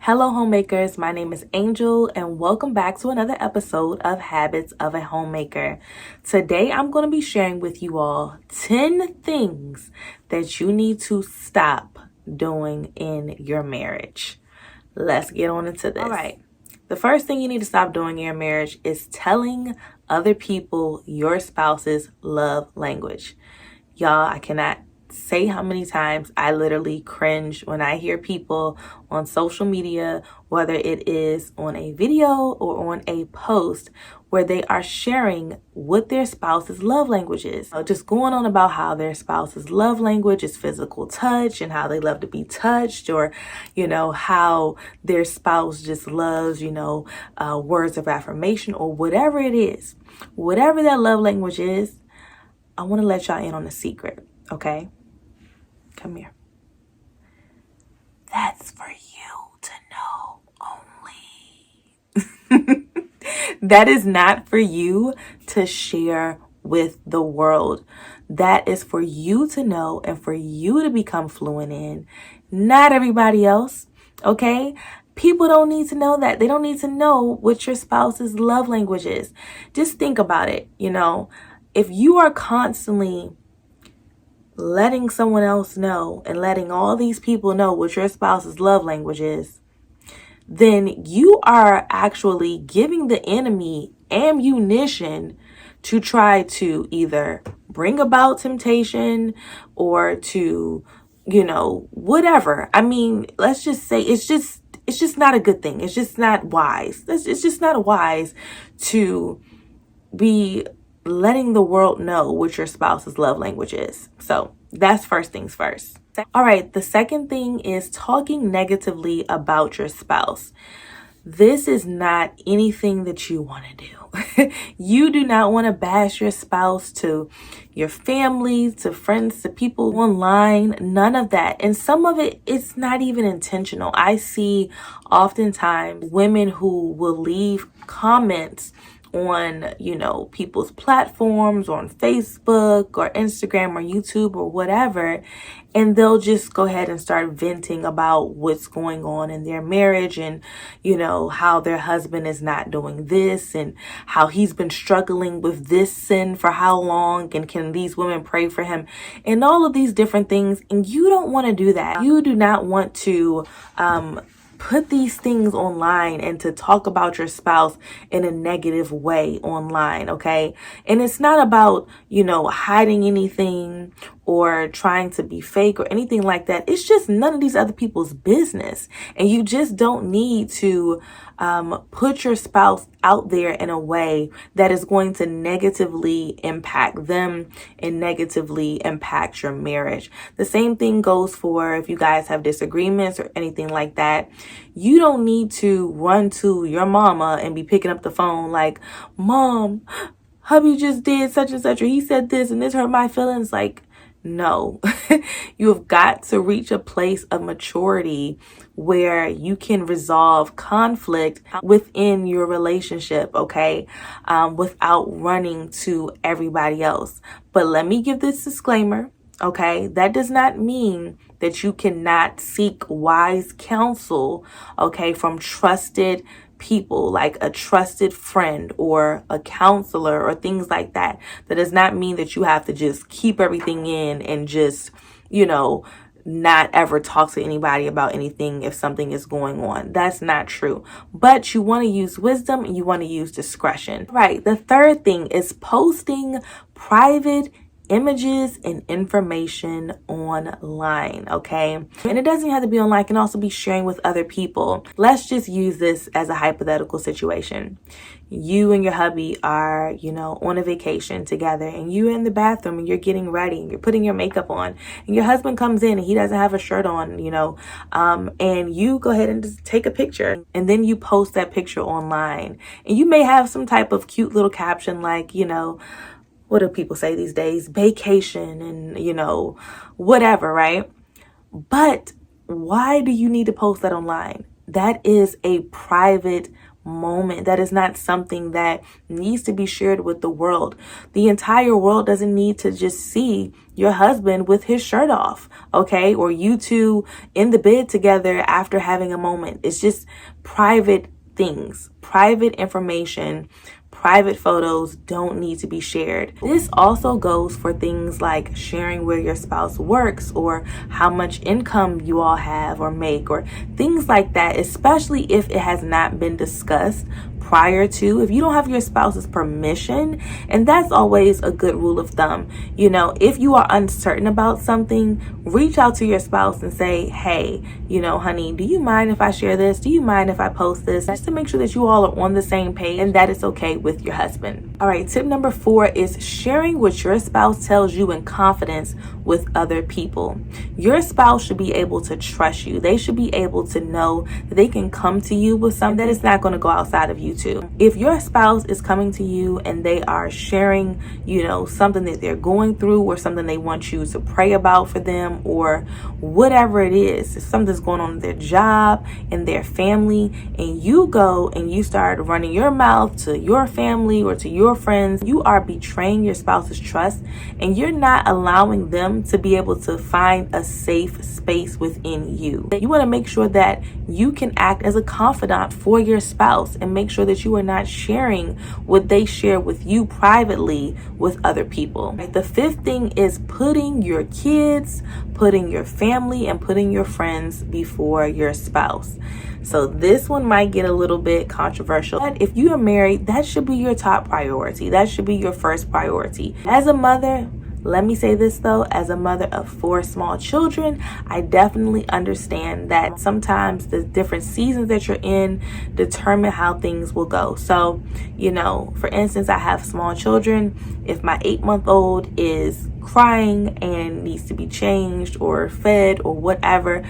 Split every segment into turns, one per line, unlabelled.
Hello, homemakers. My name is Angel, and welcome back to another episode of Habits of a Homemaker. Today, I'm going to be sharing with you all 10 things that you need to stop doing in your marriage. Let's get on into this. All right. The first thing you need to stop doing in your marriage is telling other people your spouse's love language. Y'all, I cannot say how many times I literally cringe when I hear people on social media, whether it is on a video or on a post, where they are sharing what their spouse's love language is. Just going on about how their spouse's love language is physical touch and how they love to be touched, or, how their spouse just loves, words of affirmation or whatever it is. Whatever that love language is, I want to let y'all in on a secret, okay? Come here. That's for you to know only. That is not for you to share with the world. That is for you to know and for you to become fluent in, not everybody else, okay? People don't need to know that. They don't need to know what your spouse's love language is. Just think about it, If you are constantly letting someone else know and letting all these people know what your spouse's love language is, then you are actually giving the enemy ammunition to try to either bring about temptation or to, whatever. I mean, let's just say it's just not a good thing. It's just not wise. It's just not wise to be letting the world know what your spouse's love language is. So that's first things first. All right, the second thing is talking negatively about your spouse. This is not anything that you want to do. You do not want to bash your spouse to your family, to friends, to people online, none of that. And some of it's not even intentional. I see oftentimes women who will leave comments on, people's platforms, on Facebook or Instagram or YouTube or whatever, and they'll just go ahead and start venting about what's going on in their marriage and, how their husband is not doing this and how he's been struggling with this sin for how long, and can these women pray for him, and all of these different things. And you don't want to do that. You do not want to put these things online and to talk about your spouse in a negative way online, okay? And it's not about, hiding anything or trying to be fake or anything like that. It's just none of these other people's business. And you just don't need to put your spouse out there in a way that is going to negatively impact them and negatively impact your marriage. The same thing goes for if you guys have disagreements or anything like that. You don't need to run to your mama and be picking up the phone like, "Mom, hubby just did such and such, or he said this and this hurt my feelings." Like, no. You have got to reach a place of maturity where you can resolve conflict within your relationship, okay? Without running to everybody else. But let me give this disclaimer, okay? That does not mean that you cannot seek wise counsel, okay, from trusted people, like a trusted friend or a counselor or things like that. That does not mean that you have to just keep everything in and just, not ever talk to anybody about anything if something is going on. That's not true. But you want to use wisdom and you want to use discretion. Right. The third thing is posting private images and information online, okay? And it doesn't have to be online. It can also be sharing with other people. Let's just use this as a hypothetical situation. You and your hubby are, on a vacation together, and you're in the bathroom and you're getting ready and you're putting your makeup on, and your husband comes in and he doesn't have a shirt on, and you go ahead and just take a picture, and then you post that picture online, and you may have some type of cute little caption like, what do people say these days? Vacation and, whatever, right? But why do you need to post that online? That is a private moment. That is not something that needs to be shared with the world. The entire world doesn't need to just see your husband with his shirt off, okay? Or you two in the bed together after having a moment. It's just private things, private information. Private photos don't need to be shared. This also goes for things like sharing where your spouse works or how much income you all have or make or things like that, especially if it has not been discussed prior to, if you don't have your spouse's permission. And that's always a good rule of thumb. You know, if you are uncertain about something, reach out to your spouse and say, hey, you know, honey, do you mind if I share this? Do you mind if I post this? Just to make sure that you all are on the same page and that it's okay with your husband. All right, tip number 4 is sharing what your spouse tells you in confidence with other people. Your spouse should be able to trust you. They should be able to know that they can come to you with something that is not going to go outside of you too. If your spouse is coming to you and they are sharing, you know, something that they're going through or something they want you to pray about for them or whatever it is, if something's going on in their job and their family, and you go and you start running your mouth to your family or to your friends, you are betraying your spouse's trust and you're not allowing them to be able to find a safe space within you. You want to make sure that you can act as a confidant for your spouse and make sure that you are not sharing what they share with you privately with other people. The 5th thing is putting your kids, putting your family, and putting your friends before your spouse. So this one might get a little bit controversial. But if you are married, that should be your top priority. That should be your first priority. As a mother, let me say this though, as a mother of 4 small children, I definitely understand that sometimes the different seasons that you're in determine how things will go. So, you know, for instance, I have small children. If my 8-month-old is crying and needs to be changed or fed or whatever,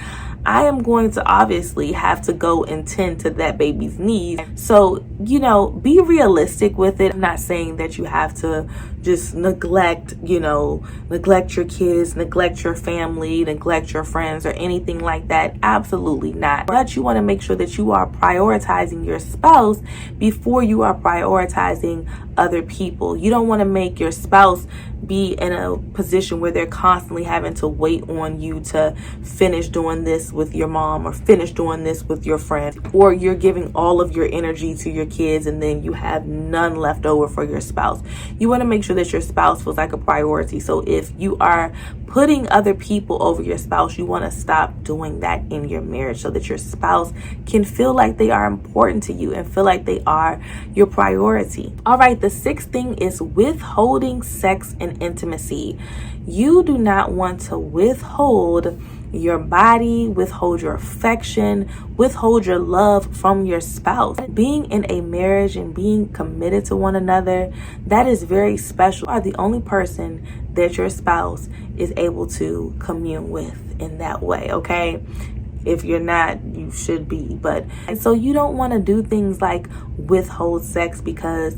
I am going to obviously have to go and tend to that baby's needs. So, you know, be realistic with it. I'm not saying that you have to just neglect your kids, neglect your family, neglect your friends or anything like that. Absolutely not. But you want to make sure that you are prioritizing your spouse before you are prioritizing other people. You don't want to make your spouse be in a position where they're constantly having to wait on you to finish doing this with your mom or finish doing this with your friend, or you're giving all of your energy to your kids and then you have none left over for your spouse. You want to make sure that your spouse feels like a priority. So if you are putting other people over your spouse, you want to stop doing that in your marriage so that your spouse can feel like they are important to you and feel like they are your priority. All right, the 6th thing is withholding sex and intimacy. You do not want to withhold your body, withhold your affection, withhold your love from your spouse. Being in a marriage and being committed to one another, that is very special. You are the only person that your spouse is able to commune with in that way, okay? If you're not, you should be. And so you don't want to do things like withhold sex because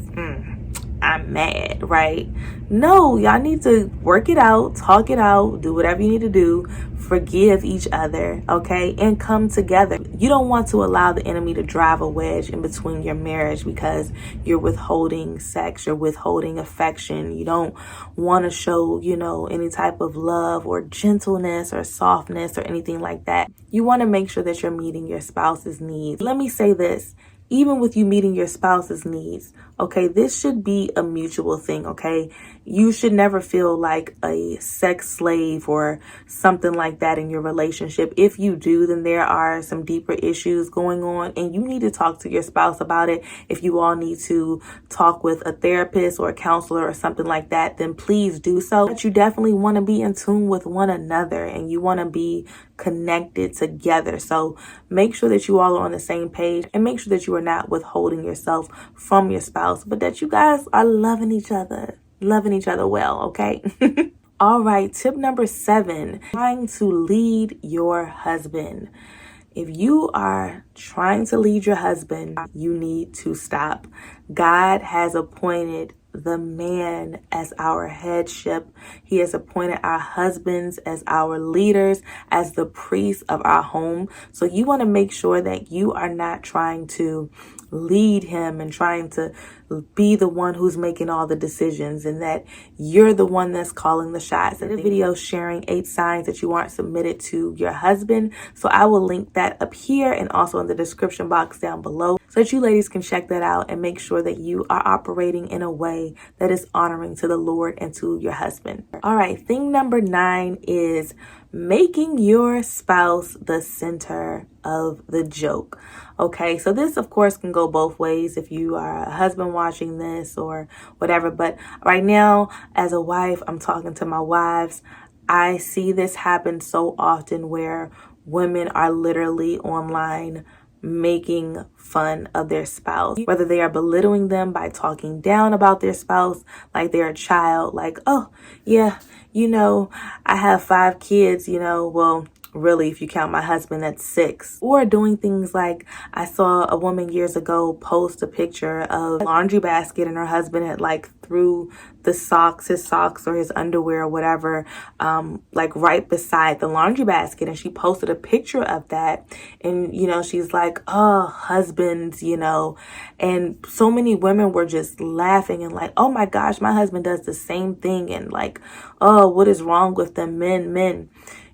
I'm mad, right? No, y'all need to work it out, talk it out, do whatever you need to do, forgive each other, okay? And come together. You don't want to allow the enemy to drive a wedge in between your marriage because you're withholding sex, you're withholding affection. You don't want to show, any type of love or gentleness or softness or anything like that. You want to make sure that you're meeting your spouse's needs. Let me say this. Even with you meeting your spouse's needs, okay, this should be a mutual thing, okay? You should never feel like a sex slave or something like that in your relationship. If you do, then there are some deeper issues going on and you need to talk to your spouse about it. If you all need to talk with a therapist or a counselor or something like that, then please do so. But you definitely want to be in tune with one another and you want to be connected together. So make sure that you all are on the same page and make sure that you are not withholding yourself from your spouse, but that you guys are loving each other well, okay? All right, tip number 7, trying to lead your husband. If you are trying to lead your husband, you need to stop. God has appointed the man as our headship. He has appointed our husbands as our leaders, as the priests of our home. So you want to make sure that you are not trying to lead him and trying to be the one who's making all the decisions, and that you're the one that's calling the shots. And the video sharing 8 signs that you aren't submitted to your husband. So I will link that up here and also in the description box down below, so that you ladies can check that out and make sure that you are operating in a way that is honoring to the Lord and to your husband. All right, thing number 9 is making your spouse the center of the joke. Okay, so this of course can go both ways if you are a husband watching this or whatever, but right now as a wife, I'm talking to my wives. I see this happen so often where women are literally online making fun of their spouse, whether they are belittling them by talking down about their spouse like they're a child, like, oh yeah, I have 5 kids, well, really, if you count my husband, that's 6. Or doing things like, I saw a woman years ago post a picture of a laundry basket and her husband had like threw his socks or his underwear or whatever, like right beside the laundry basket. And she posted a picture of that. And, she's like, oh, husbands, and so many women were just laughing and like, oh my gosh, my husband does the same thing. And like, oh, what is wrong with them men?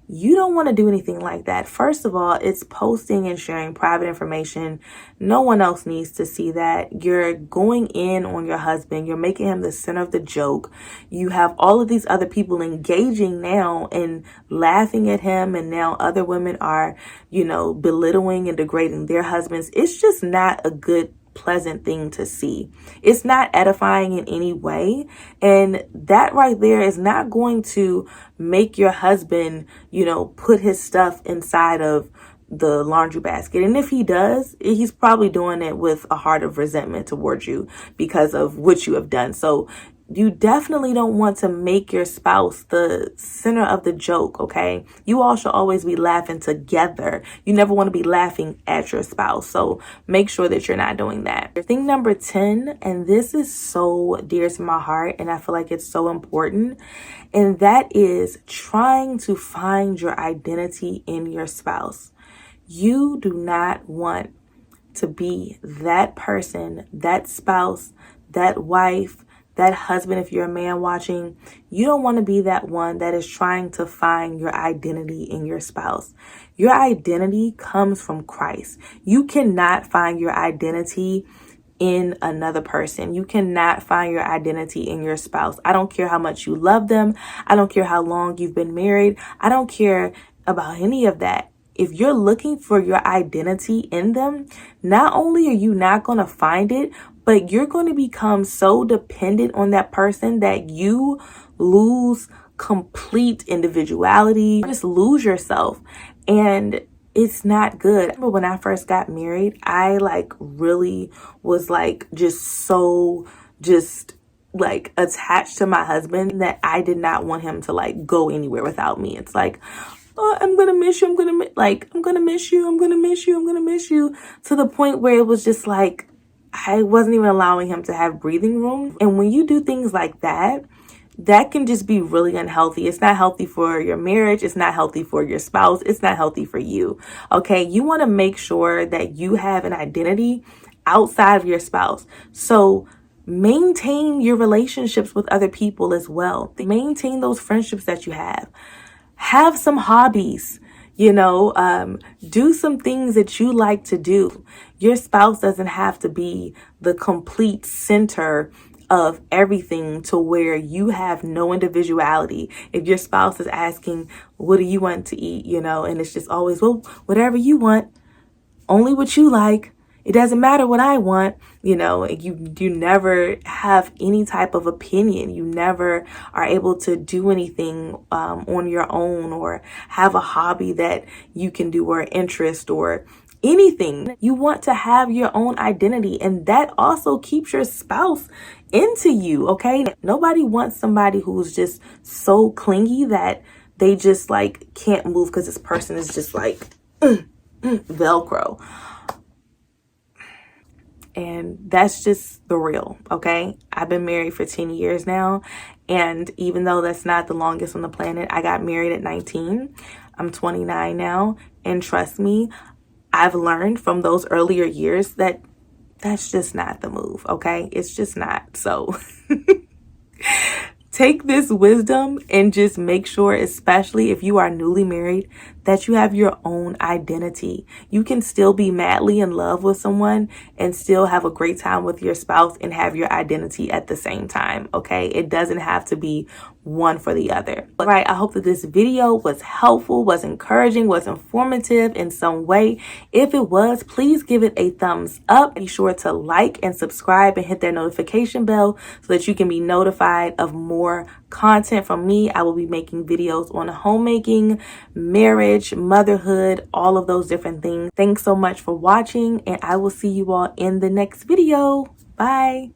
You don't want to do anything like that. First of all, it's posting and sharing private information. No one else needs to see that. You're going in on your husband. You're making him the center of the joke. You have all of these other people engaging now and laughing at him. And now other women are, belittling and degrading their husbands. It's just not a good pleasant thing to see. It's not edifying in any way. And that right there is not going to make your husband, put his stuff inside of the laundry basket. And if he does, he's probably doing it with a heart of resentment towards you because of what you have done. So you definitely don't want to make your spouse the center of the joke, okay? You all should always be laughing together. You never want to be laughing at your spouse. So make sure that you're not doing that. Thing number 10, and this is so dear to my heart, and I feel like it's so important, and that is trying to find your identity in your spouse. You do not want to be that person, that spouse, that wife, that husband. If you're a man watching, you don't want to be that one that is trying to find your identity in your spouse. Your identity comes from Christ. You cannot find your identity in another person. You cannot find your identity in your spouse. I don't care how much you love them. I don't care how long you've been married. I don't care about any of that. If you're looking for your identity in them, not only are you not going to find it, but you're going to become so dependent on that person that you lose complete individuality, just lose yourself. And it's not good. I remember when I first got married, I really was attached to my husband that I did not want him to go anywhere without me. It's like, oh, I'm going to miss you. I'm going to miss you. I'm going to miss you. I'm going to miss you, to the point where it was just like, I wasn't even allowing him to have breathing room. And when you do things like that, that can just be really unhealthy. It's not healthy for your marriage. It's not healthy for your spouse. It's not healthy for you. Okay. You want to make sure that you have an identity outside of your spouse. So maintain your relationships with other people as well. Maintain those friendships that you have. Have some hobbies, do some things that you like to do. Your spouse doesn't have to be the complete center of everything to where you have no individuality. If your spouse is asking, what do you want to eat? And it's just always, well, whatever you want, only what you like. It doesn't matter what I want, you never have any type of opinion. You never are able to do anything on your own, or have a hobby that you can do, or interest, or anything. You want to have your own identity, and that also keeps your spouse into you, okay? Nobody wants somebody who's just so clingy that they just can't move because this person is just Velcro. And that's just the real, okay? I've been married for 10 years now. And even though that's not the longest on the planet, I got married at 19. I'm 29 now. And trust me, I've learned from those earlier years that that's just not the move, okay? It's just not. So take this wisdom and just make sure, especially if you are newly married, that you have your own identity. You can still be madly in love with someone and still have a great time with your spouse and have your identity at the same time, okay? It doesn't have to be one for the other. All right, I hope that this video was helpful, was encouraging, was informative in some way. If it was, please give it a thumbs up. Be sure to like and subscribe and hit that notification bell so that you can be notified of more content from me. I will be making videos on homemaking, marriage, motherhood, all of those different things. Thanks so much for watching, and I will see you all in the next video. Bye.